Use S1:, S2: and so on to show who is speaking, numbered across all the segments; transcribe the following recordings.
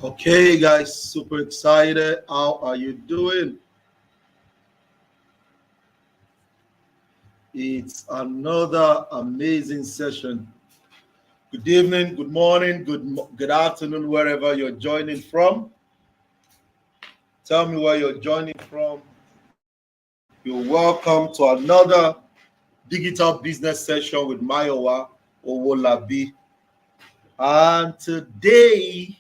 S1: Okay, guys, super excited. How are you doing? It's another amazing session. Good evening, good morning, good afternoon, wherever you're joining from. Tell me where you're joining from. You're welcome to another digital business session with Mayowa, Owolabi. And today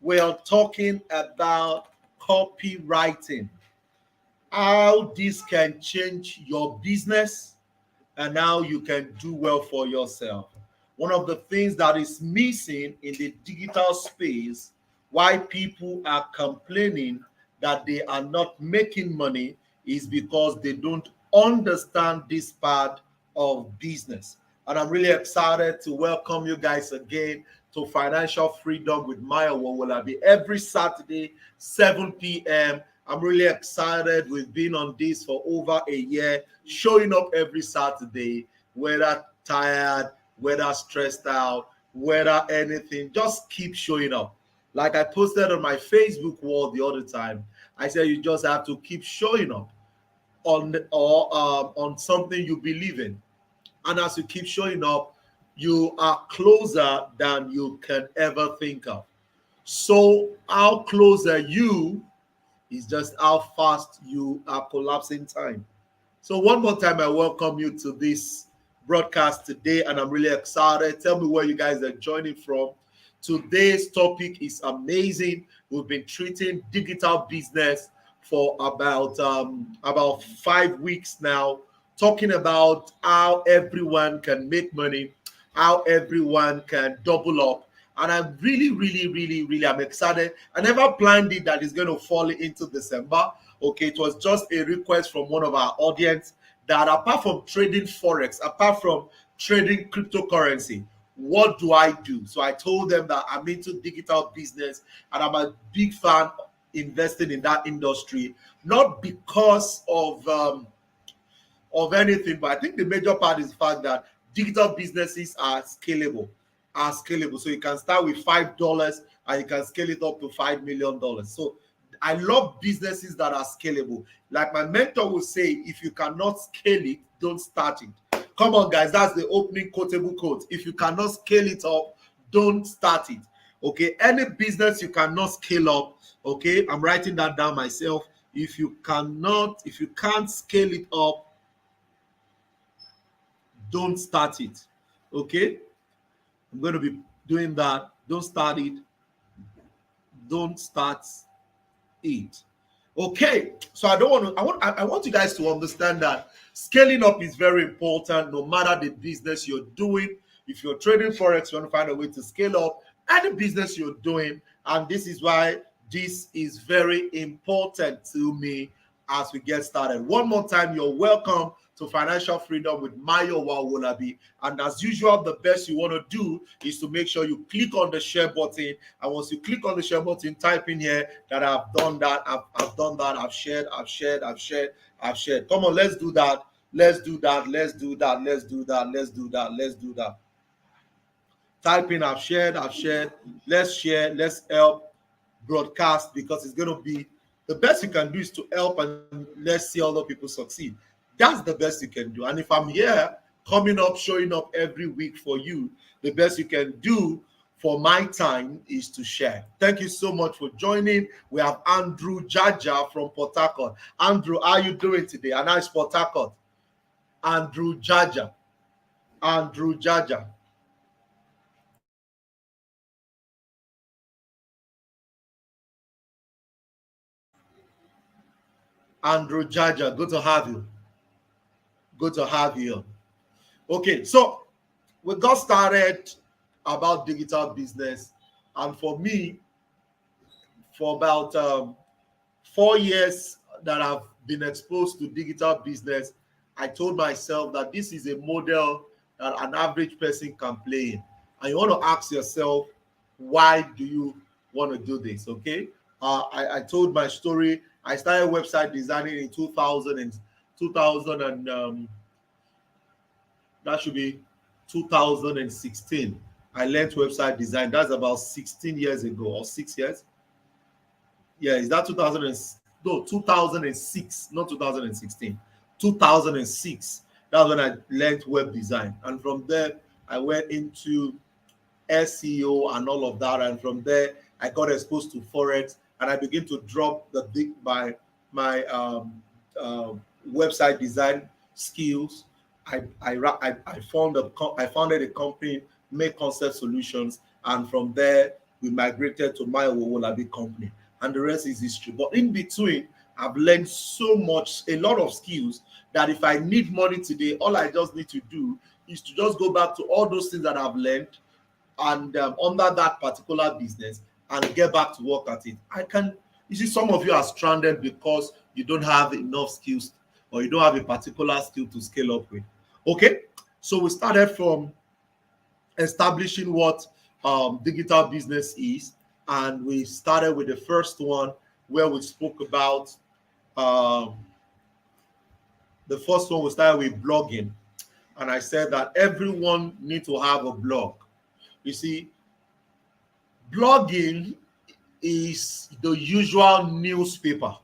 S1: we are talking about copywriting, how this can change your business and how you can do well for yourself. One of the things that is missing in the digital space, why people are complaining that they are not making money, is because they don't understand this part of business. And I'm really excited to welcome you guys again to Financial Freedom with Mayowa Owolabi every Saturday, 7 p.m. I'm really excited. We've been on this for over a year, showing up every Saturday, whether tired, whether stressed out, whether anything, just keep showing up. Like I posted on my Facebook wall the other time, I said you just have to keep showing up on something you believe in. And as you keep showing up, you are closer than you can ever think of. So how close are you is just how fast you are collapsing time. So one more time, I welcome you to this broadcast today, and I'm really excited. Tell me where you guys are joining from. Today's topic is amazing. We've been treating digital business for about 5 weeks now, talking about how everyone can make money, how everyone can double up. And I'm really, I'm excited. I never planned it that it's going to fall into December. Okay, it was just a request from one of our audience that apart from trading forex, apart from trading cryptocurrency, what do I do? So I told them that I'm into digital business and I'm a big fan of investing in that industry, not because of anything, but I think the major part is the fact that digital businesses are scalable. So you can start with $5 and you can scale it up to $5 million. So I love businesses that are scalable. Like my mentor will say, if you cannot scale it, don't start it. Come on, guys, that's the opening quotable quote. If you cannot scale it up, don't start it. Okay, any business you cannot scale up, okay, I'm writing that down myself. If you can't scale it up, don't start it. Okay, I'm going to be doing that. Don't start it. Don't start it. Okay, so I want you guys to understand that scaling up is very important no matter the business you're doing. If you're trading forex, you want to find a way to scale up any business you're doing, and this is why this is very important to me as we get started. One more time, you're welcome to Financial Freedom with Mayowa Owolabi. And as usual, the best you want to do is to make sure you click on the share button. And once you click on the share button, type in here that I've done that, I've done that, I've shared. Come on, let's do that. Let's do that. Type in I've shared. Let's share, let's help broadcast, because it's going to be the best you can do is to help and let's see other people succeed. That's the best you can do. And if I'm here coming up, showing up every week for you, the best you can do for my time is to share. Thank you so much for joining. We have Andrew Jaja from Port Harcourt. Andrew, how are you doing today? A nice Port Harcourt. Andrew Jaja. Andrew Jaja. Andrew Jaja, good to have you. Good to have you. Okay, so we got started about digital business, and for me, for about 4 years that I've been exposed to digital business, I told myself that this is a model that an average person can play in. And you want to ask yourself, why do you want to do this? Okay. I told my story. I started website designing in 2000 and that should be 2016. I learned website design. That's about 16 years ago or 6 years. Yeah, is that 2000 no 2006, not 2016, 2006. That's when I learned web design, and from there I went into SEO and all of that. And from there, I got exposed to forex, and I began to drop my website design skills. I founded a company, Make Concept Solutions, and from there we migrated to Owolabi company, and the rest is history. But in between, I've learned so much, a lot of skills, that if I need money today, all I just need to do is to just go back to all those things that I've learned and under that particular business and get back to work at it. I can, you see, some of you are stranded because you don't have enough skills or you don't have a particular skill to scale up with. Okay, so we started from establishing what digital business is, and we started with the first one where we spoke about um, the first one. We started with blogging, and I said that everyone needs to have a blog. You see, blogging is the usual newspaper.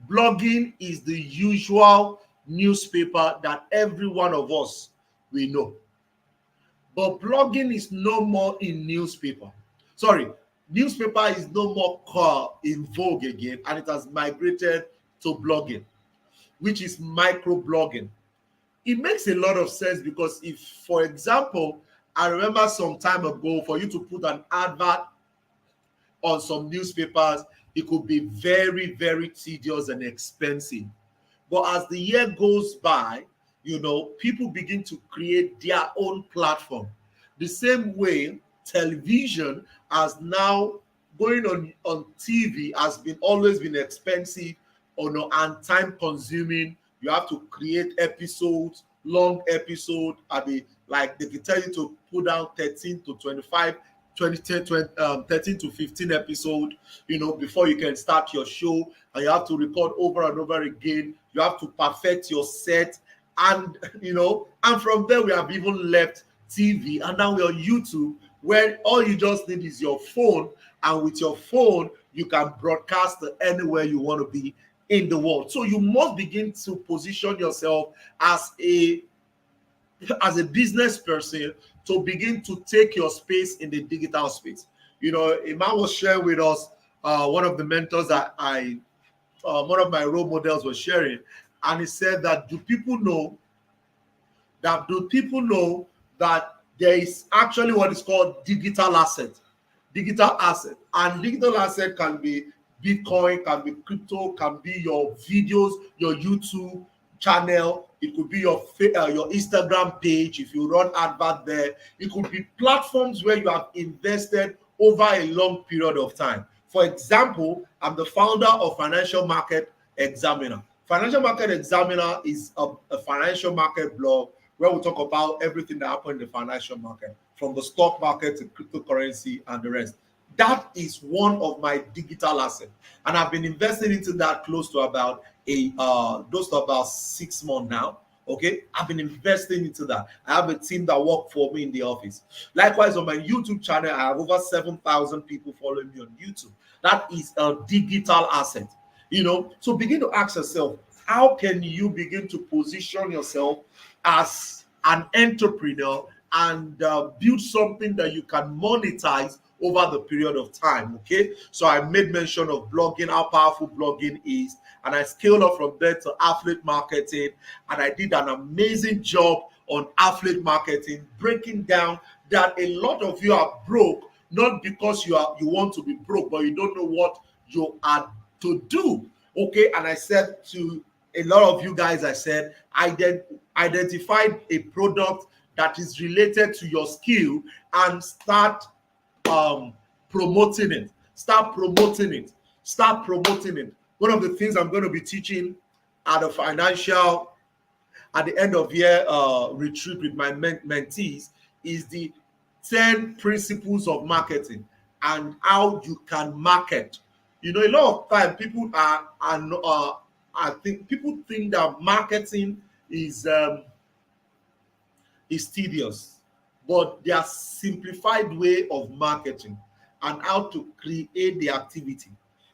S1: Blogging is the usual newspaper that every one of us we know. But blogging is no more in newspaper. Sorry, newspaper is no more in vogue again, and it has migrated to blogging, which is micro blogging. It makes a lot of sense because if, for example, I remember some time ago, for you to put an advert on some newspapers, it could be very, very tedious and expensive. But as the year goes by, people begin to create their own platform. The same way television has now, going on TV has been always been expensive and time consuming. You have to create episodes, long episode. Like they can tell you to put down 13 to 25, 13 to 15 episode, before you can start your show, and you have to record over and over again. You have to perfect your set, and and from there we have even left TV, and now we're on YouTube, where all you just need is your phone, and with your phone you can broadcast anywhere you want to be in the world. So you must begin to position yourself as a business person to begin to take your space in the digital space. A man was sharing with us, one of the mentors that one of my role models was sharing, and he said that do people know that there is actually what is called digital asset? Digital asset, and digital asset can be Bitcoin, can be crypto, can be your videos, your YouTube channel. It could be your Instagram page if you run advert there. It could be platforms where you have invested over a long period of time. For example, I'm the founder of Financial Market Examiner. Financial Market Examiner is a financial market blog where we talk about everything that happened in the financial market, from the stock market to cryptocurrency and the rest. That is one of my digital assets, and I've been investing into that close to about 6 months now. Okay, I've been investing into that. I have a team that work for me in the office. Likewise, on my YouTube channel, I have over 7,000 people following me on YouTube. That is a digital asset. So begin to ask yourself, how can you begin to position yourself as an entrepreneur and build something that you can monetize over the period of time? Okay, so I made mention of blogging, how powerful blogging is, and I scaled up from there to affiliate marketing, and I did an amazing job on affiliate marketing, breaking down that a lot of you are broke, not because you want to be broke, but you don't know what you are to do. Okay, and I said to a lot of you guys, I said, identified a product that is related to your skill and start promoting it. Start promoting it. Start promoting it. One of the things I'm going to be teaching at the end of year retreat with my mentees is the 10 principles of marketing and how you can market. A lot of time people people think that marketing is tedious. but there are simplified way of marketing and how to create the activity.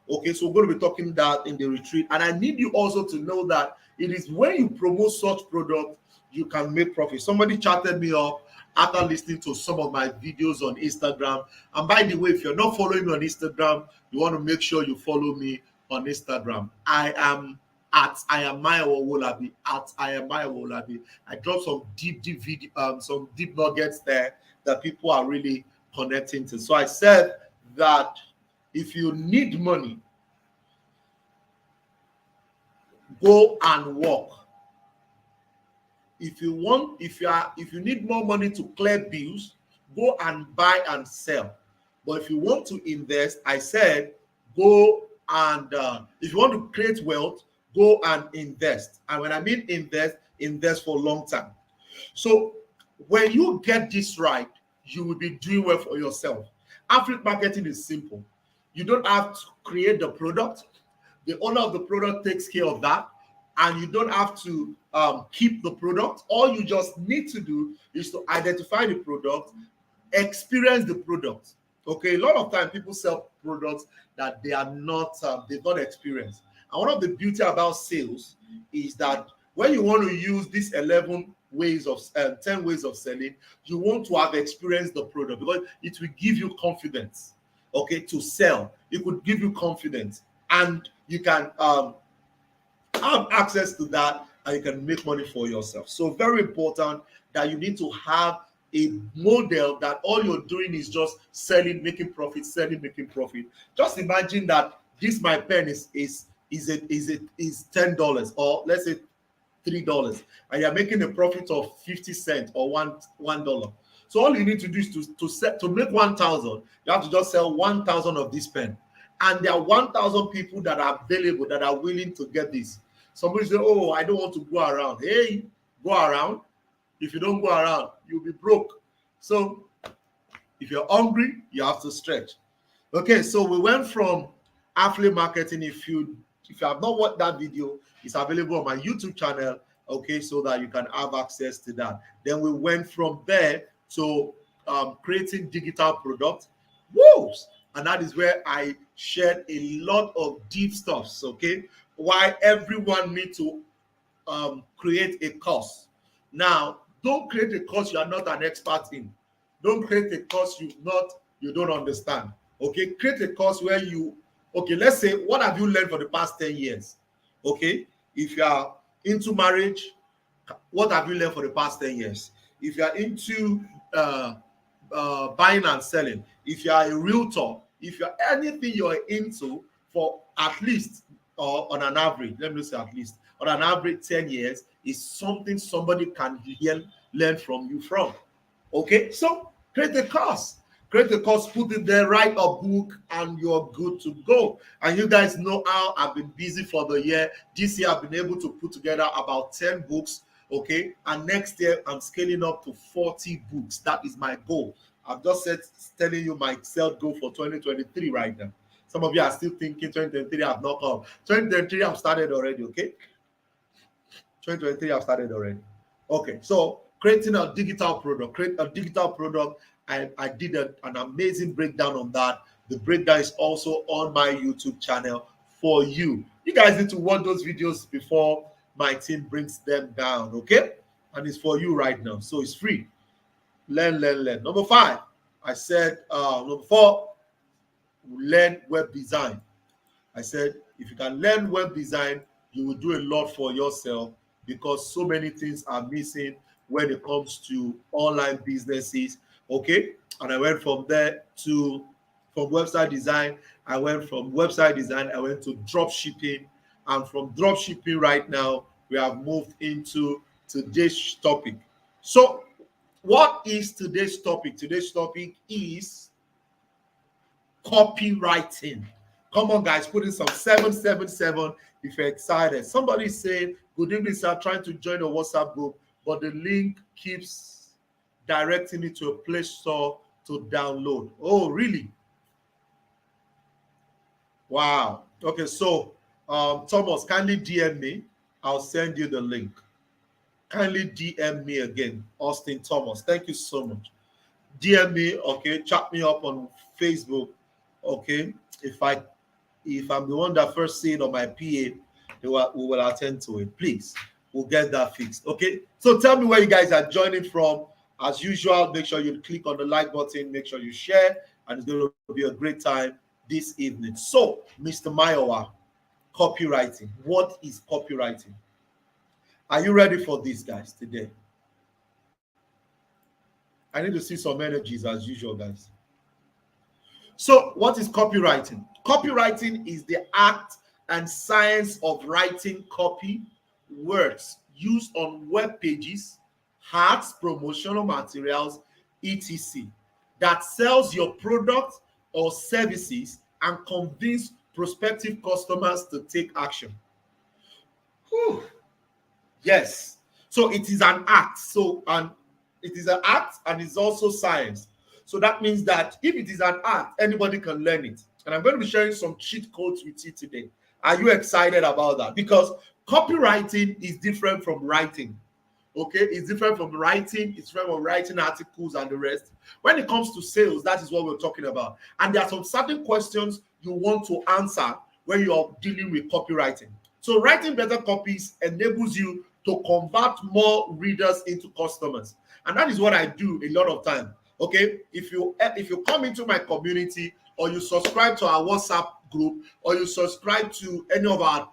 S1: Okay, so we're going to be talking that in the retreat. And I need you also to know that it is when you promote such product, you can make profit. Somebody chatted me up after listening to some of my videos on Instagram. And by the way, if you're not following me on Instagram, you want to make sure you follow me on Instagram. I am Mayowa Owolabi, at I am Mayowa Owolabi. I dropped some deep video, some deep nuggets there that people are really connecting to. So I said that if you need money, go and work. If you need more money to clear bills, go and buy and sell. But if you want to invest, I said go and if you want to create wealth, go and invest. And when I mean invest for long term. So when you get this right, you will be doing well for yourself. Affiliate marketing is simple. You don't have to create the product. The owner of the product takes care of that, and you don't have to keep the product. All you just need to do is to identify the product, experience the product. Okay, a lot of time people sell products that they are not they've not experienced. And one of the beauty about sales is that when you want to use these 11 ways of 10 ways of selling, you want to have experienced the product, because it will give you confidence. Okay, to sell, it could give you confidence, and you can have access to that, and you can make money for yourself. So very important that you need to have a model that all you're doing is just selling, making profit, selling, making profit. Just imagine that this my pen is $10, or let's say $3, and you're making a profit of 50 cents or $1. So all you need to do is to make 1,000. You have to just sell 1,000 of this pen, and there are 1,000 people that are available, that are willing to get this. Somebody say, "Oh, I don't want to go around." Hey, go around. If you don't go around, you'll be broke. So if you're hungry, you have to stretch. Okay, so we went from affiliate marketing. If you have not watched that video, it's available on my YouTube channel. Okay, so that you can have access to that. Then we went from there to creating digital products. Woo! And that is where I shared a lot of deep stuffs. Okay, why everyone needs to create a course. Now, don't create a course you are not an expert in. Don't create a course you don't understand. Okay, create a course where let's say, what have you learned for the past 10 years? Okay, if you are into marriage, what have you learned for the past 10 years? If you are into buying and selling, if you are a realtor, if you're anything you're into for at least, or on an average, let me say at least, on an average 10 years, is something somebody can learn from you from. Okay, so create a course. Create a course, put it there, write a book, and you're good to go. And you guys know how I've been busy for the year. This year, I've been able to put together about 10 books. Okay, and next year, I'm scaling up to 40 books. That is my goal. I've just telling you my self goal for 2023 right now. Some of you are still thinking 2023 I've not come. 2023 I've started already. Okay, 2023 I've started already. Okay, so creating a digital product. Create a digital product. I did an amazing breakdown on that. The breakdown is also on my YouTube channel for you. You guys need to watch those videos before my team brings them down, okay? And it's for you right now, so it's free. Learn. Number 5, I said, number 4, learn web design. I said, if you can learn web design, you will do a lot for yourself, because so many things are missing when it comes to online businesses. Okay, and I went from there from website design. I went to drop shipping, and from drop shipping right now we have moved into today's topic. So what is today's topic? Today's topic is copywriting. Come on, guys, put in some 777 if you're excited. Somebody is saying, "Good evening, sir. Trying to join the WhatsApp group, but the link keeps directing me to a Play Store to download." Oh, really? Wow. Okay, so Thomas, kindly DM me. I'll send you the link. Kindly DM me again, Austin Thomas. Thank you so much. DM me, okay, chat me up on Facebook, okay. If I'm the one that first see it on my PA, we will attend to it. Please, we'll get that fixed. Okay. So tell me where you guys are joining from. As usual, make sure you click on the like button, make sure you share, and it's going to be a great time this evening. So, Mr. Mayowa, copywriting. What is copywriting? Are you ready for this, guys, today? I need to see some energies as usual, guys. So, what is copywriting? Copywriting is the act and science of writing copy, words used on web pages, ads, promotional materials, etc., that sells your product or services and convince prospective customers to take action. Whew. Yes. So it is an act. It is an act and it's also science. So that means that if it is an act, anybody can learn it. And I'm going to be sharing some cheat codes with you today. Are you excited about that? Because copywriting is different from writing. Okay, it's different from writing, it's different from writing articles and the rest. When it comes to sales, that is what we're talking about. And there are some certain questions you want to answer when you're dealing with copywriting. So writing better copies enables you to convert more readers into customers. And that is what I do a lot of time. Okay, if you come into my community, or you subscribe to our WhatsApp group, or you subscribe to any of our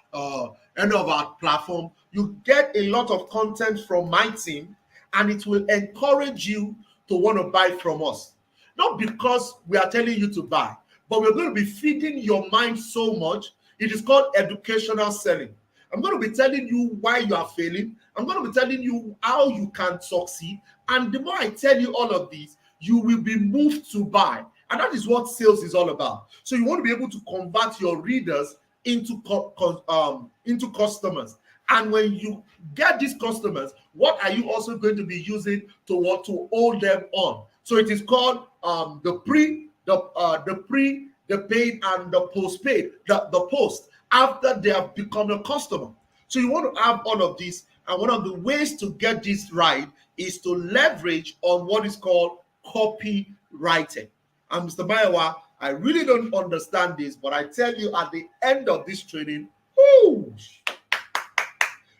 S1: platform, you get a lot of content from my team, and it will encourage you to want to buy from us. Not because we are telling you to buy, but we're going to be feeding your mind so much. It is called educational selling. I'm going to be telling you why you are failing. I'm going to be telling you how you can succeed. And the more I tell you all of these, you will be moved to buy. And that is what sales is all about. So you want to be able to convert your readers into customers. And when you get these customers, what are you also going to be using to hold them on? So it is called the paid, and the postpaid, the post after they have become a customer. So you want to have all of this. And one of the ways to get this right is to leverage on what is called copywriting. And Mr. Mayowa, I really don't understand this, but I tell you, at the end of this training,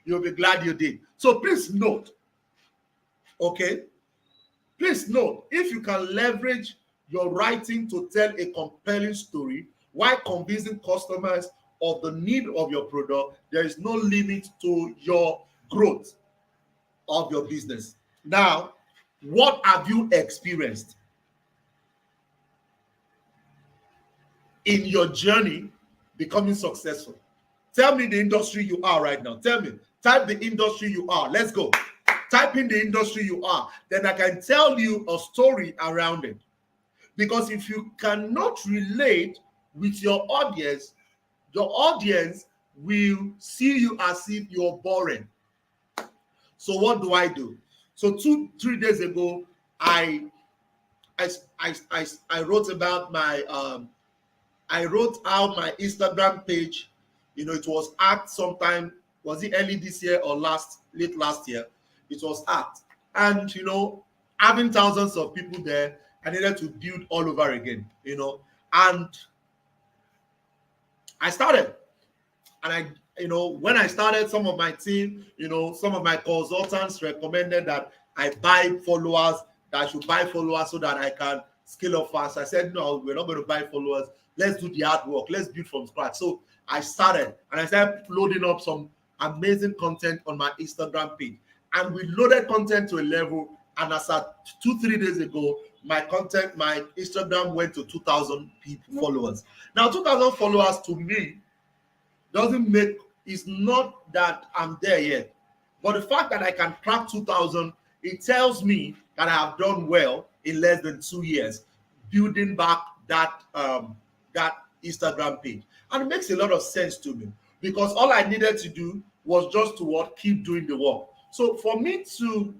S1: you'll be glad you did. So please note, okay? Please note, if you can leverage your writing to tell a compelling story while convincing customers of the need of your product, there is no limit to your growth of your business. Now, what have you experienced in your journey becoming successful? Tell me the industry you are right now. Tell me. Type the industry you are. Let's go. Type in the industry you are. Then I can tell you a story around it. Because if you cannot relate with your audience will see you as if you're boring. So what do I do? So 2-3 days ago, I wrote about I wrote out my Instagram page. It was act sometime, was it early this year or late last year? It was act. And, having thousands of people there, I needed to build all over again, and I started. And when I started, some of my team, some of my consultants recommended that I buy followers, that I should buy followers so that I can scale up fast. I said, no, we're not going to buy followers. Let's do the hard work. Let's build from scratch. So I started, and I started loading up some amazing content on my Instagram page. And we loaded content to a level, and as at 2-3 days ago, my Instagram went to 2,000 followers. Now, 2,000 followers to me it's not that I'm there yet. But the fact that I can crack 2,000, it tells me that I have done well in less than 2 years, building back that Instagram page. And it makes a lot of sense to me, because all I needed to do was just to keep doing the work. So for me to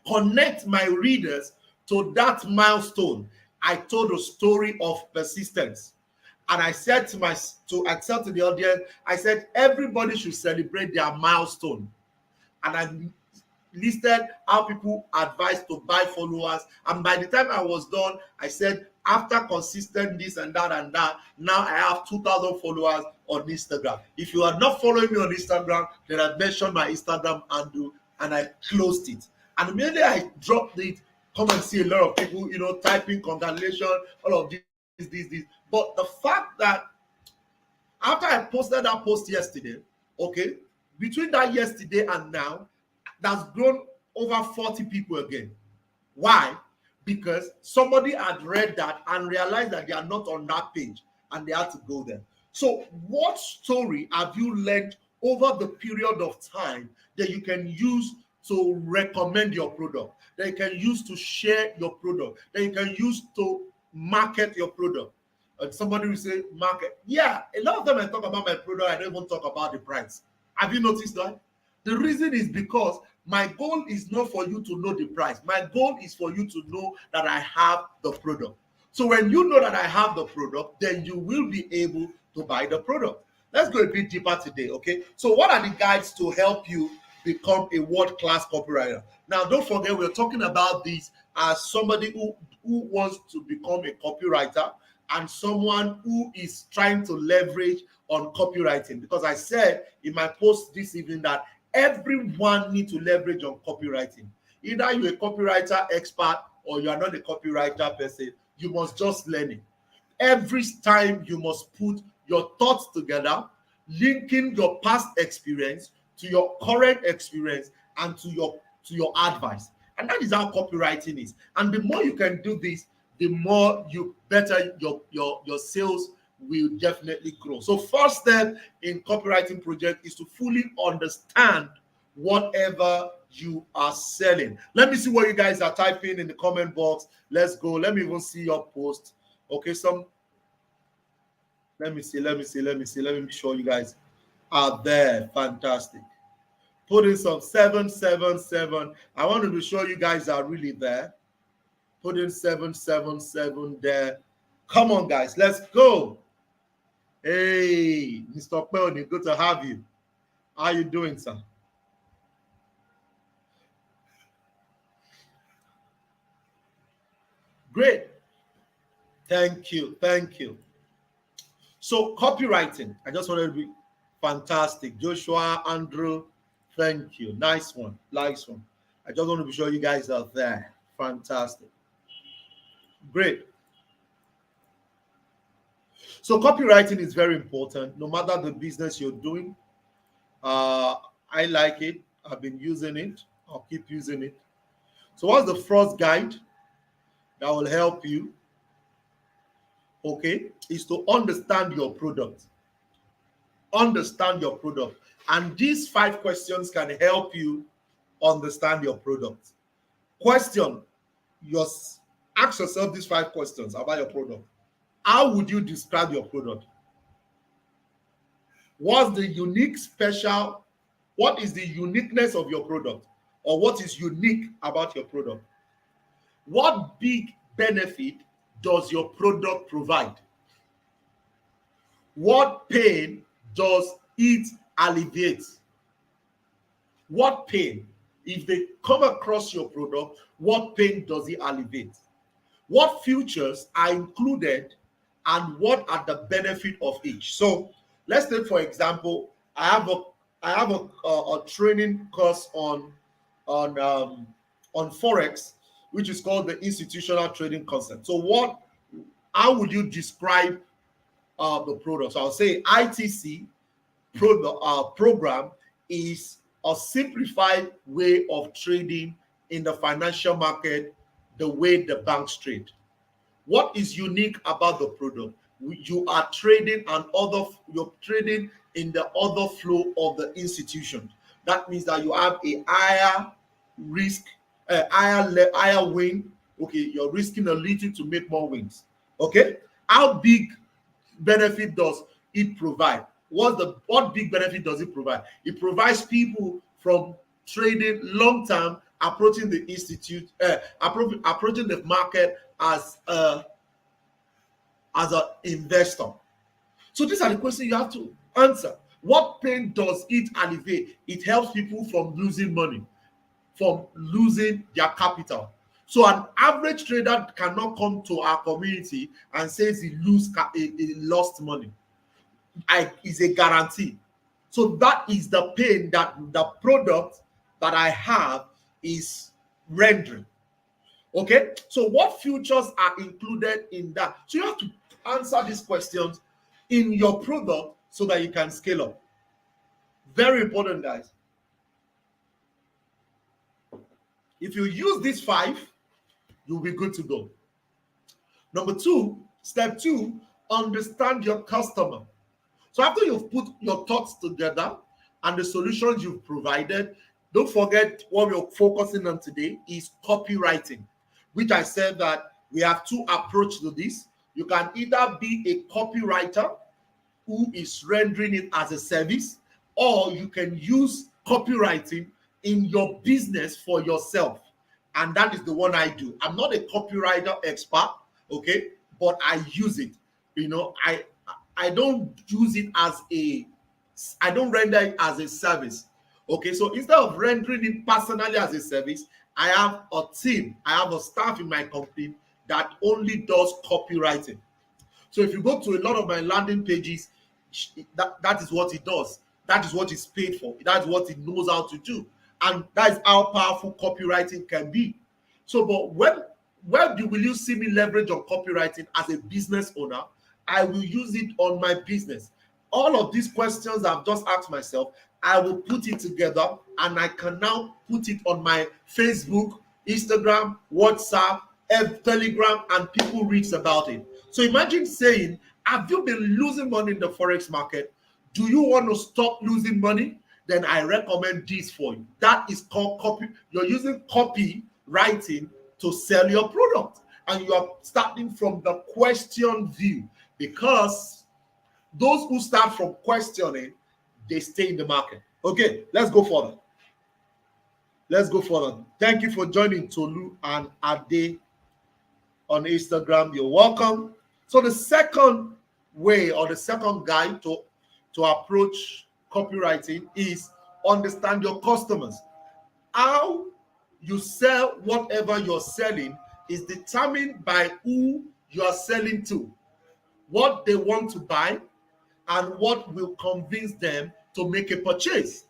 S1: connect my readers to that milestone, I told a story of persistence. And I said to the audience, I said, everybody should celebrate their milestone. And listed how people advised to buy followers, and by the time I was done, I said after consistent this and that, now I have 2,000 followers on Instagram. If you are not following me on Instagram, then I mentioned my Instagram handle and I closed it. And immediately I dropped it, come and see a lot of people, typing congratulations, all of this. But the fact that after I posted that post yesterday, okay, between that yesterday and now, that's grown over 40 people again. Why? Because somebody had read that and realized that they are not on that page and they had to go there. So what story have you learned over the period of time that you can use to recommend your product, that you can use to share your product, that you can use to market your product? And somebody will say, market. Yeah, a lot of them I talk about my product, I don't even talk about the price. Have you noticed that? The reason is because my goal is not for you to know the price. My goal is for you to know that I have the product. So when you know that I have the product, then you will be able to buy the product. Let's go a bit deeper today, okay? So what are the guides to help you become a world-class copywriter? Now, don't forget, we're talking about this as somebody who wants to become a copywriter and someone who is trying to leverage on copywriting. Because I said in my post this evening that everyone needs to leverage on copywriting. Either you're a copywriter expert or you are not a copywriter per se, you must just learn it. Every time you must put your thoughts together, linking your past experience to your current experience and to your advice. And that is how copywriting is. And the more you can do this, the more you better your sales will definitely grow. So first step in copywriting project is to fully understand whatever you are selling. Let me see what you guys are typing in the comment box. Let's go. Let me even see your post. Okay, let me see. Let me make sure you guys are there. Fantastic. Put in some 777. I want to be sure you guys are really there. Put in 777 there. Come on, guys. Let's go. Hey, Mr. Pelny, good to have you. How are you doing, sir? Great. Thank you. So copywriting, I just wanted to be fantastic. Joshua, Andrew, thank you. Nice one. I just want to be sure you guys are there. Fantastic. Great. So copywriting is very important, no matter the business you're doing. I like it. I've been using it. I'll keep using it. So what's the first guide that will help you? Okay, is to understand your product. Understand your product. And these 5 questions can help you understand your product. Ask yourself these 5 questions about your product. How would you describe your product? What is the uniqueness of your product? Or what is unique about your product? What big benefit does your product provide? What pain does it alleviate? What pain? If they come across your product, what pain does it alleviate? What features are included and what are the benefit of each? So let's take, for example, I have a training course on forex, which is called the institutional trading concept. So how would you describe the product? So I'll say ITC program is a simplified way of trading in the financial market the way the banks trade. What is unique about the product? You are trading you're trading in the other flow of the institution. That means that you have a higher risk, higher win. Okay, you're risking a little to make more wins. Okay, how big benefit does it provide? What big benefit does it provide? It provides people from trading long term, approaching the approaching the market as an investor. So these are the questions you have to answer. What pain does it alleviate? It helps people from losing money. from losing their capital. So an average trader cannot come to our community and says he lost money. It's a guarantee. So that is the pain that the product that I have is rendering. Okay, so what futures are included in that? So you have to answer these questions in your product so that you can scale up. Very important, guys. If you use these 5, you'll be good to go. Number 2, step 2, understand your customer. So after you've put your thoughts together and the solutions you've provided, don't forget what we're focusing on today is copywriting, which I said that we have 2 approaches to this. You can either be a copywriter who is rendering it as a service, or you can use copywriting in your business for yourself. And that is the one I do. I'm not a copywriter expert, okay, but I use it. I don't use it I don't render it as a service. Okay, so instead of rendering it personally as a service, I have a team, I have a staff in my company that only does copywriting. So if you go to a lot of my landing pages, that is what it does. That is what it's paid for. That's what it knows how to do. And that is how powerful copywriting can be. So, but where will you see me leverage on copywriting as a business owner? I will use it on my business. All of these questions I've just asked myself, I will put it together and I can now put it on my Facebook, Instagram, WhatsApp, Telegram, and people read about it. So imagine saying, have you been losing money in the forex market? Do you want to stop losing money? Then I recommend this for you. That is called copy. You're using copywriting to sell your product. And you are starting from the question view, because those who start from questioning, they stay in the market. Okay, let's go further. Let's go further. Thank you for joining Tolu and Ade on Instagram. You're welcome. So the second way, or the second guide to approach copywriting is understand your customers. How you sell whatever you're selling is determined by who you are selling to, what they want to buy, and what will convince them to make a purchase.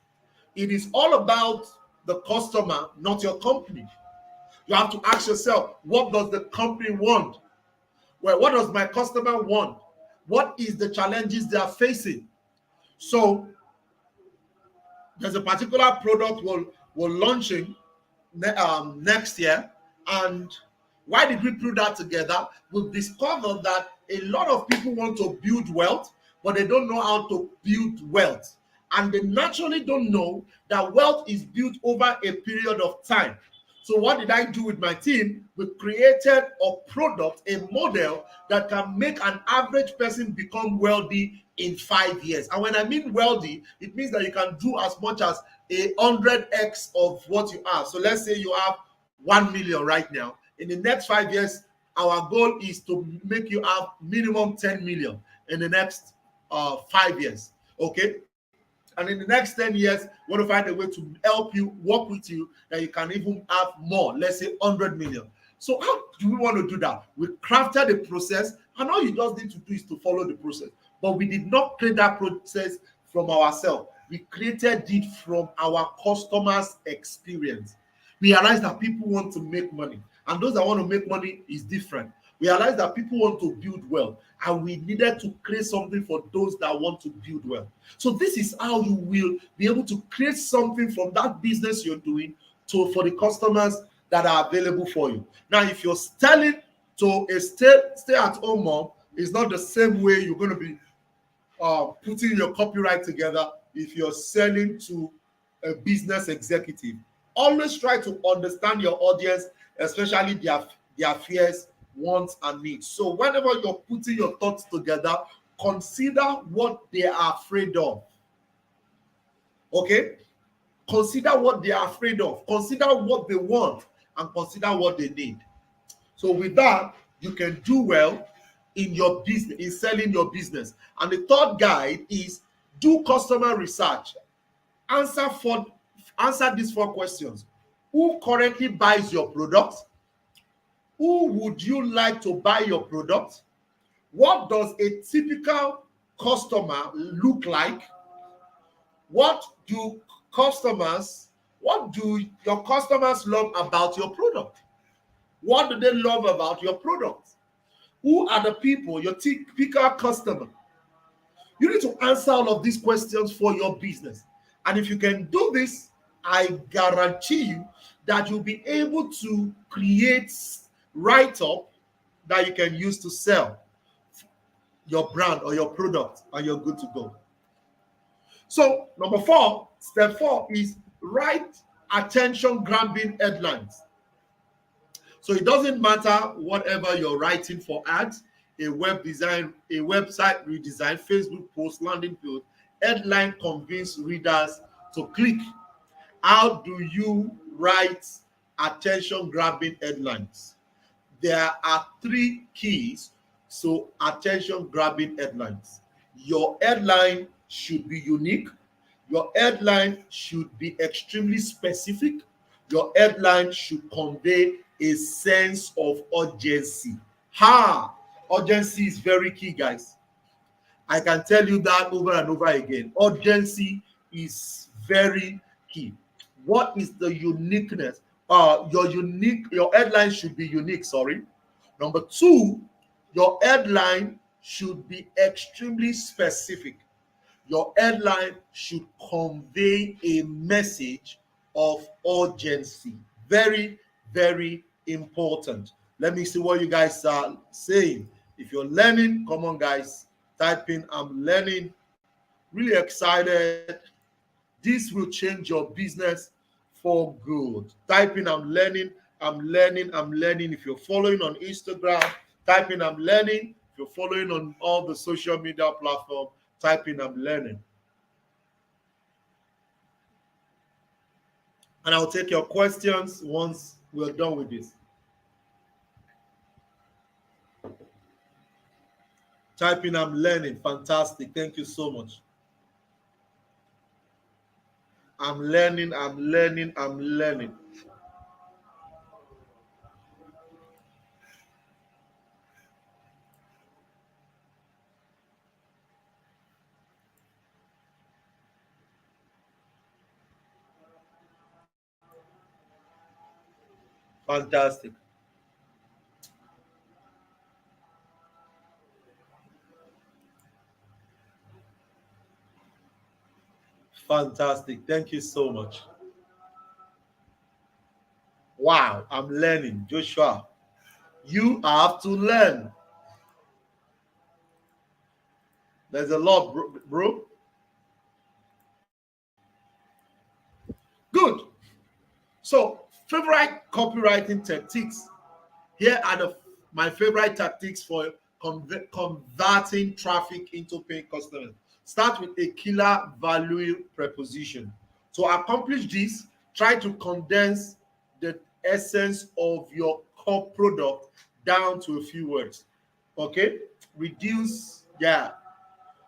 S1: It is all about the customer, not your company. You have to ask yourself, what does the company want? Well, what does my customer want? What is the challenges they are facing? So there's a particular product we're launching next year, and why did we put that together? We've discovered that a lot of people want to build wealth, but they don't know how to build wealth. And they naturally don't know that wealth is built over a period of time. So what did I do with my team? We created a product, a model that can make an average person become wealthy in 5 years. And when I mean wealthy, it means that you can do as much as 100x of what you have. So let's say you have 1 million right now. In the next 5 years, our goal is to make you have minimum 10 million in the next 5 years. Okay? And in the next 10 years, we want to find a way to help you, work with you, that you can even have more, let's say 100 million. So how do we want to do that? We crafted a process, and all you just need to do is to follow the process. But we did not create that process from ourselves. We created it from our customers' experience. We realized that people want to make money, and those that want to make money is different. We realized that people want to build wealth, and we needed to create something for those that want to build wealth. So this is how you will be able to create something from that business you're doing for the customers that are available for you. Now, if you're selling to a stay-at-home mom, it's not the same way you're going to be putting your copyright together if you're selling to a business executive. Always try to understand your audience, especially their fears, wants, and needs. So whenever you're putting your thoughts together, consider what they are afraid of. Okay? Consider what they are afraid of. Consider what they want, and consider what they need. So with that, you can do well in your business, in selling your business. And the third guide is do customer research. Answer these 4 questions. Who currently buys your product? Who would you like to buy your product? What does a typical customer look like? What do your customers love about your product? What do they love about your product? Who are the people, your typical customer? You need to answer all of these questions for your business. And if you can do this, I guarantee you that you'll be able to create write-up that you can use to sell your brand or your product, and you're good to go. So step four is write attention grabbing headlines. So it doesn't matter whatever you're writing for ads, a web design, a website redesign, Facebook post, landing page, headline convince readers to click. How do you write attention grabbing headlines? There are 3 keys. So attention grabbing headlines. Your headline should be unique. Your headline should be extremely specific. Your headline should convey a sense of urgency. Urgency is very key, guys. I can tell you that over and over again. Urgency is very key. What is the uniqueness? Your headline should be unique, sorry. Number 2, your headline should be extremely specific. Your headline should convey a message of urgency. Very, very important. Let me see what you guys are saying. If you're learning, come on, guys. Type in, I'm learning. Really excited. This will change your business for good. Type in, I'm learning, I'm learning, I'm learning. If you're following on Instagram, type in, I'm learning. If you're following on all the social media platforms, type in, I'm learning. And I'll take your questions once we're done with this. Type in, I'm learning. Fantastic. Thank you so much. I'm learning, I'm learning, I'm learning. Fantastic. Fantastic. Thank you so much. Wow, I'm learning. Joshua, you have to learn. There's a lot, bro. Good. So, favorite copywriting tactics. Here are my favorite tactics for converting traffic into paying customers. Start with a killer value proposition. To accomplish this, try to condense the essence of your core product down to a few words. Okay? Reduce,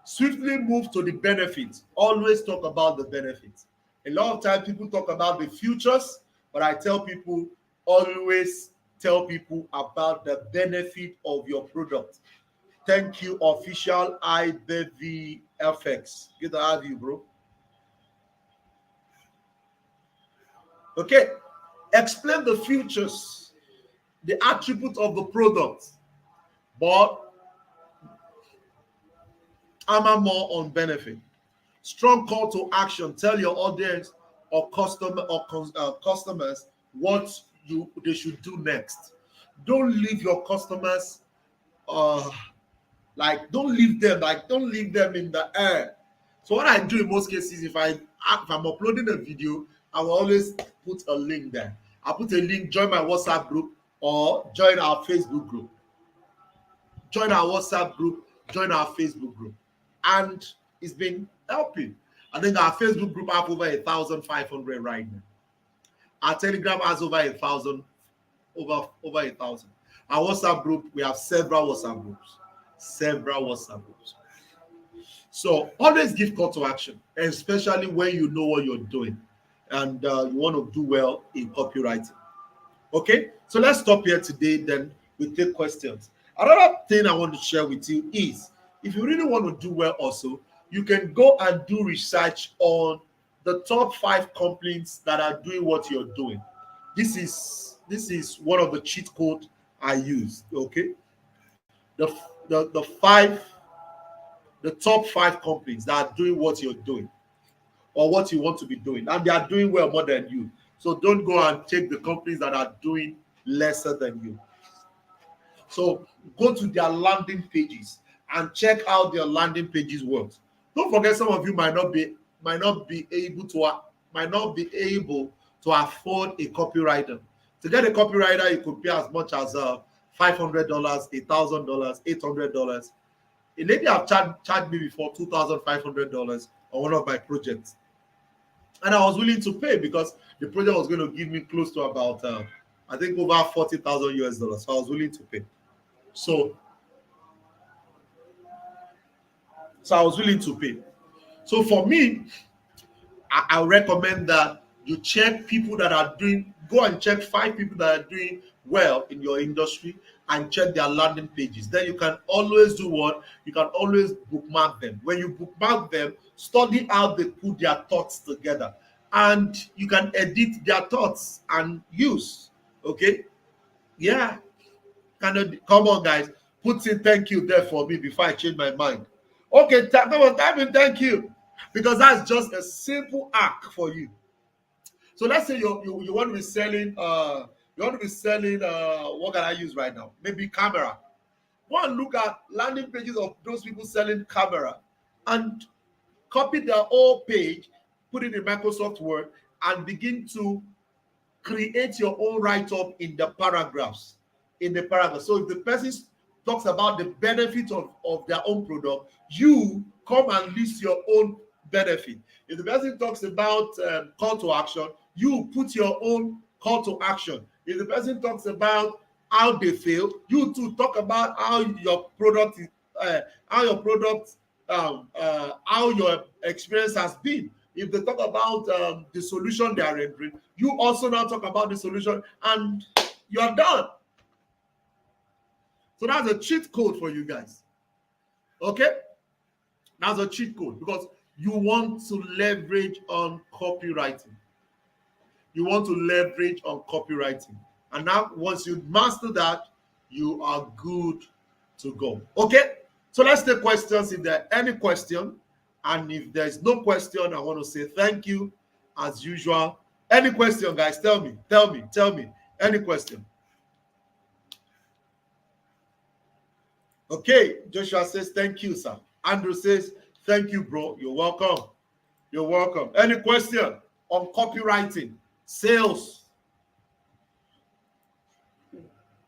S1: swiftly move to the benefits. Always talk about the benefits. A lot of times people talk about the futures, but I tell people, always tell people about the benefit of your product. Thank you, official IBVFX. Good to have you, bro. Okay, explain the features, the attributes of the product, but I'm more on benefit. Strong call to action. Tell your audience or customers what they should do next. Don't leave your customers don't leave them in the air. So what I do in most cases, if I'm uploading a video, I will always put a link there. I put a link, join my WhatsApp group or join our Facebook group. Join our WhatsApp group, join our Facebook group. And it's been helping. I think our Facebook group have over 1,500 right now. Our Telegram has over 1,000, over 1,000. Our WhatsApp group, we have several WhatsApp groups. So always give call to action, especially when you know what you're doing. and you want to do well in copywriting. Okay, so let's stop here today. Then we take questions. Another thing I want to share with you is, if you really want to do well, also you can go and do research on the top 5 companies that are doing what you're doing. This is one of the cheat code I use. Okay, the the 5 the top 5 companies that are doing what you're doing or what you want to be doing, and they are doing well more than you. So don't go and take the companies that are doing lesser than you. So go to their landing pages and check how their landing pages work. Don't forget, some of you might not be able to afford a copywriter. To get a copywriter, you could pay as much as $500, $1,000, $800. A lady have charged me before $2,500 on one of my projects, and I was willing to pay because the project was going to give me close to about I think over 40,000 US dollars. So I was willing to pay. So I was willing to pay. So for me, I recommend that you check people that are doing, go and check 5 people that are doing well in your industry and check their landing pages. Then you can always do what? You can always bookmark them. When you bookmark them, study how they put their thoughts together, and you can edit their thoughts and use. Okay? Yeah. Come on, guys. Put in thank you there for me before I change my mind. Okay, come on, type in thank you, because that's just a simple act for you. So let's say you want to be selling what can I use right now? Maybe camera. Go and look at landing pages of those people selling camera and copy their whole page, put it in Microsoft Word, and begin to create your own write-up in the paragraphs. So if the person talks about the benefit of their own product, you come and list your own benefit. If the person talks about call to action, you put your own call to action. If the person talks about how they fail, you too talk about how your product is, how your experience has been. If they talk about the solution they are rendering, you also now talk about the solution, and you're done. So that's a cheat code for you guys. Okay? That's a cheat code because you want to leverage on copywriting. You want to leverage on copywriting. And now, once you master that, you are good to go. Okay? So let's take questions if there are any question. And if there's no question, I want to say thank you as usual. Any question, guys? Tell me. Any question? Okay, Joshua says thank you, sir. Andrew says thank you, bro. You're welcome. Any question on copywriting, sales?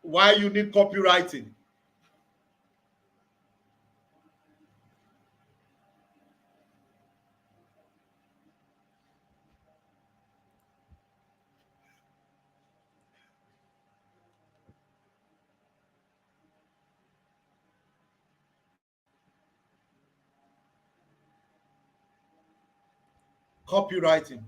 S1: Why you need copywriting? Copywriting.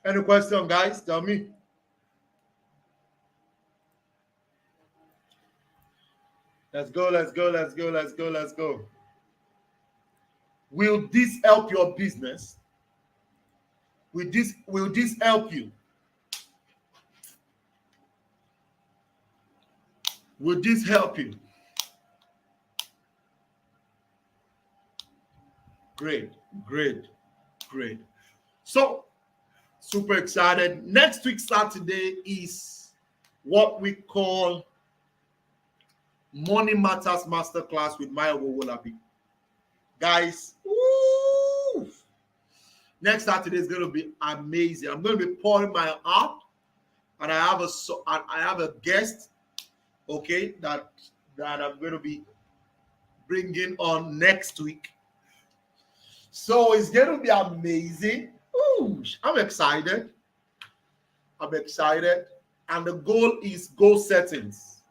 S1: Any question, guys? Tell me. Let's go. Will this help your business? Will this help you? Will this help you? Great. So, super excited. Next week, Saturday, is what we call Money Matters Masterclass with Mayowa Owolabi. Guys, woo! Next Saturday is going to be amazing. I'm going to be pouring my heart, and I have a guest, okay, that I'm going to be bringing on next week. So it's going to be amazing. Ooh, I'm excited. I'm excited. And the goal is goal settings.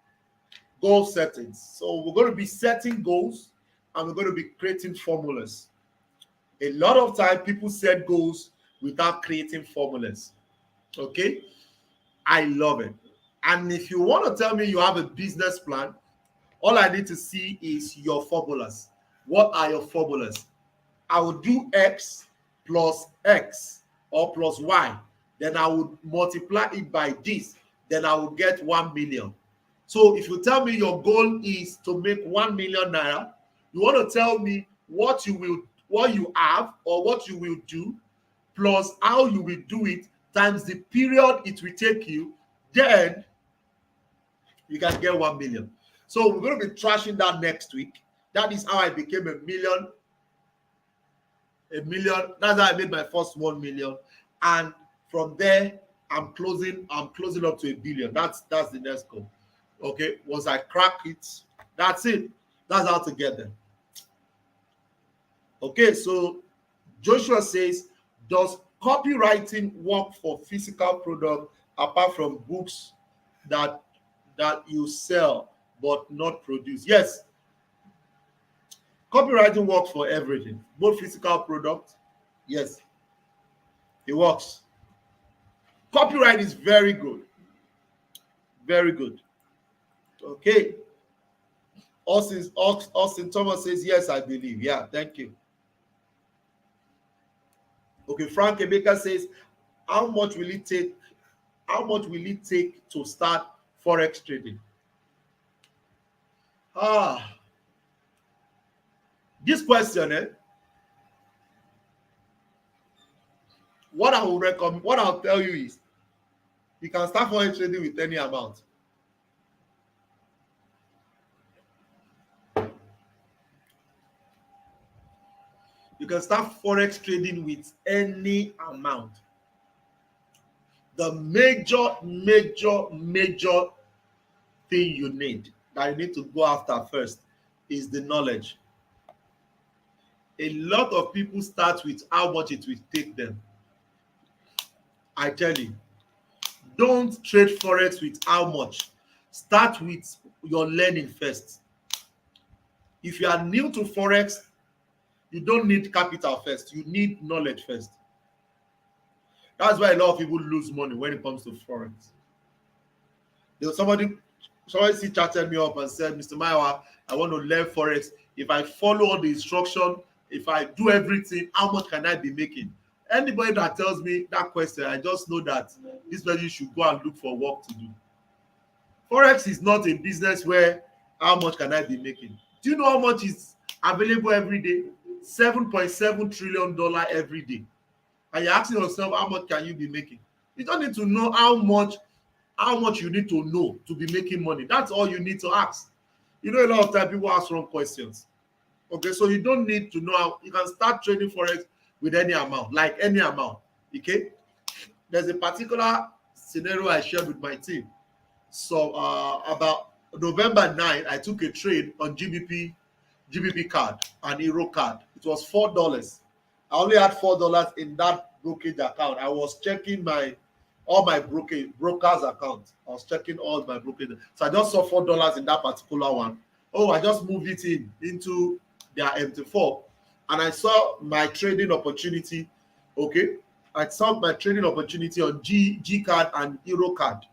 S1: Goal settings. So we're going to be setting goals and we're going to be creating formulas. A lot of time people set goals without creating formulas. Okay? I love it. And if you want to tell me you have a business plan, all I need to see is your formulas. What are your formulas? I will do X plus X or plus Y. Then I would multiply it by this. Then I will get 1 million. So if you tell me your goal is to make 1 million naira, you want to tell me what you have or what you will do plus how you will do it times the period it will take you, then you can get 1 million. So we're going to be trashing that next week. That is how I became a million. That's how I made my first 1 million. And from there, I'm closing up to 1 billion. That's the next goal. Okay. Once I crack it, that's it. That's how to get there. Okay, so Joshua says, does copywriting work for physical product apart from books that you sell but not produce? Yes. Copywriting works for everything, both physical product. Yes, it works. Copyright is very good. Very good. Okay. Austin Thomas says, yes, I believe. Yeah, thank you. Okay, Frank Emeka says, how much will it take to start forex trading? This question, what I'll tell you is, you can start forex trading with any amount. You can start forex trading with any amount. The major thing you need to go after first is the knowledge. A lot of people start with how much it will take them. I tell you, don't trade forex with how much. Start with your learning first. If you are new to forex, you don't need capital first. You need knowledge first. That's why a lot of people lose money when it comes to forex. Somebody chatted me up and said, Mr. Mayowa, I want to learn forex. If I follow all the instruction, if I do everything, how much can I be making? Anybody that tells me that question, I just know that this person should go and look for work to do. Forex is not a business where how much can I be making? Do you know how much is available every day? $7.7 trillion every day. And you're asking yourself, how much can you be making? You don't need to know how much you need to know to be making money. That's all you need to ask. You know, a lot of time people ask wrong questions. Okay, so you don't need to know how you can start trading forex with any amount, like any amount. Okay, there's a particular scenario I shared with my team. So about November 9, I took a trade on GBP card and Euro card. It was $4. I only had $4 in that brokerage account. I was checking all my brokers account. I was checking all my brokerage. So I just saw $4 in that particular one. Oh, I just moved it into their MT4, and I saw my trading opportunity. Okay, I saw my trading opportunity on G card and Euro card,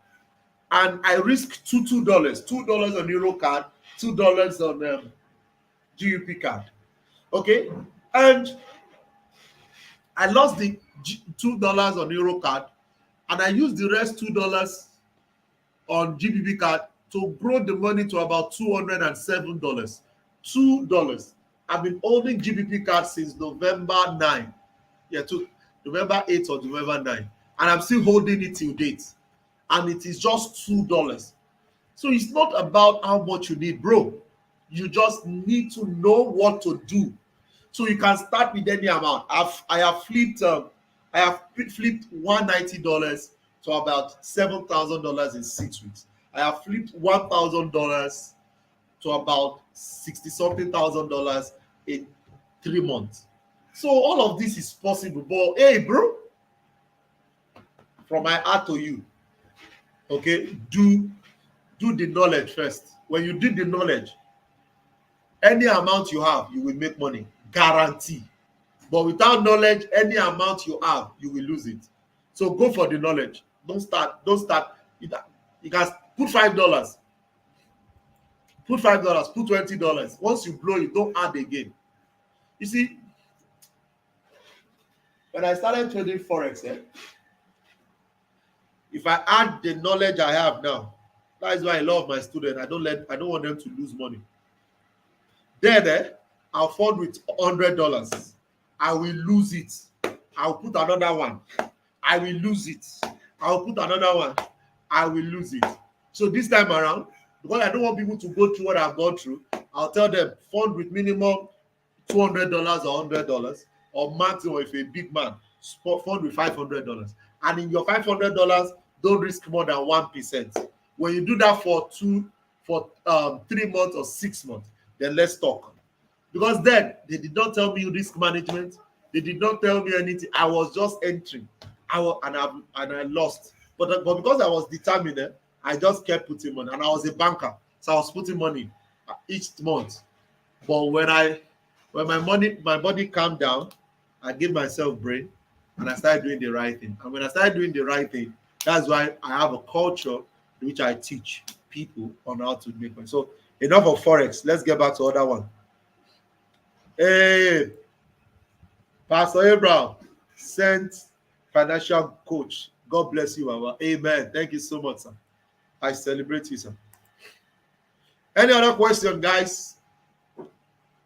S1: and I risked $2 on Euro card, $2 on GUP card. Okay, and I lost the $2 on Euro card, and I used the rest $2 on GBP card to grow the money to about $207. $2. I've been holding GBP card since November 9. Yeah, to November 8 or November 9. And I'm still holding it till date. And it is just $2. So it's not about how much you need, bro. You just need to know what to do. So you can start with any amount. I have flipped $190 to about $7,000 in 6 weeks. I have flipped $1,000 to about $60-something thousand in 3 months. So all of this is possible. But hey, bro, from my heart to you, okay, do the knowledge first. When you do the knowledge, any amount you have, you will make money, guarantee. But without knowledge, any amount you have, you will lose it. So go for the knowledge. Don't start. You can put $5. Put $5, put $20. Once you blow it, don't add again. You see, when I started trading forex, if I add the knowledge I have now, that is why I love my students. I don't want them to lose money. Then I'll fund with $100. I will lose it. I'll put another one. I will lose it. I'll put another one. I will lose it. So this time around, because I don't want people to go through what I've gone through, I'll tell them fund with minimum $200 or $100, or maximum if you're a big man, fund with $500. And in your $500, don't risk more than 1%. When you do that for 3 months or 6 months, then let's talk. Because then they did not tell me risk management. They did not tell me anything. I was just entering. I lost. But because I was determined, I just kept putting money. And I was a banker, so I was putting money each month. But when my body calmed down, I gave myself brain, and I started doing the right thing. And when I started doing the right thing, that's why I have a culture which I teach people on how to make money. So enough of forex. Let's get back to other one. Hey, Pastor Abraham sent financial coach. God bless you, Baba. Amen. Thank you so much, sir. I celebrate you, sir. Any other question, guys?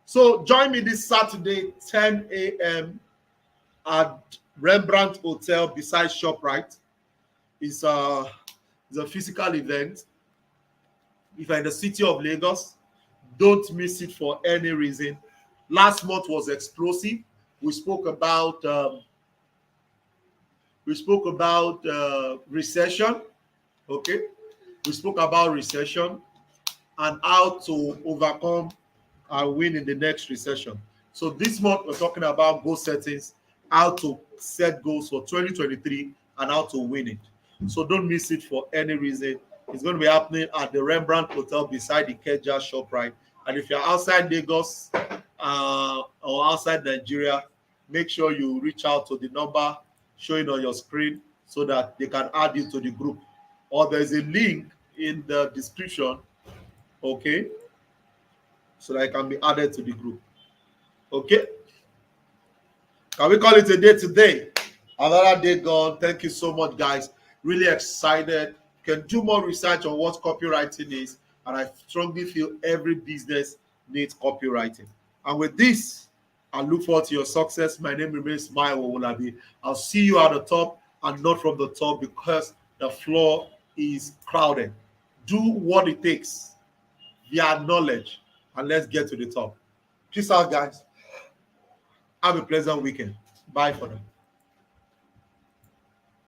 S1: So join me this Saturday, 10 a.m. at Rembrandt Hotel beside ShopRite. It's a physical event. If you're in the city of Lagos, don't miss it for any reason. Last month was explosive. We spoke about recession. Okay, we spoke about recession and how to overcome and win in the next recession. So this month we're talking about goal settings, how to set goals for 2023 and how to win it. So don't miss it for any reason. It's going to be happening at the Rembrandt Hotel beside the Keja ShopRite. And if you're outside Lagos or outside Nigeria, make sure you reach out to the number showing on your screen so that they can add you to the group. Or there's a link in the description, okay, so that I can be added to the group. Okay? Can we call it a day today? Another day gone. Thank you so much, guys. Really excited. Can do more research on what copywriting is, and I strongly feel every business needs copywriting. And with this, I look forward to your success. My name remains Mayowa Owolabi. I'll see you at the top and not from the top because the floor is crowded. Do what it takes via knowledge, and let's get to the top. Peace out, guys. Have a pleasant weekend. Bye for now.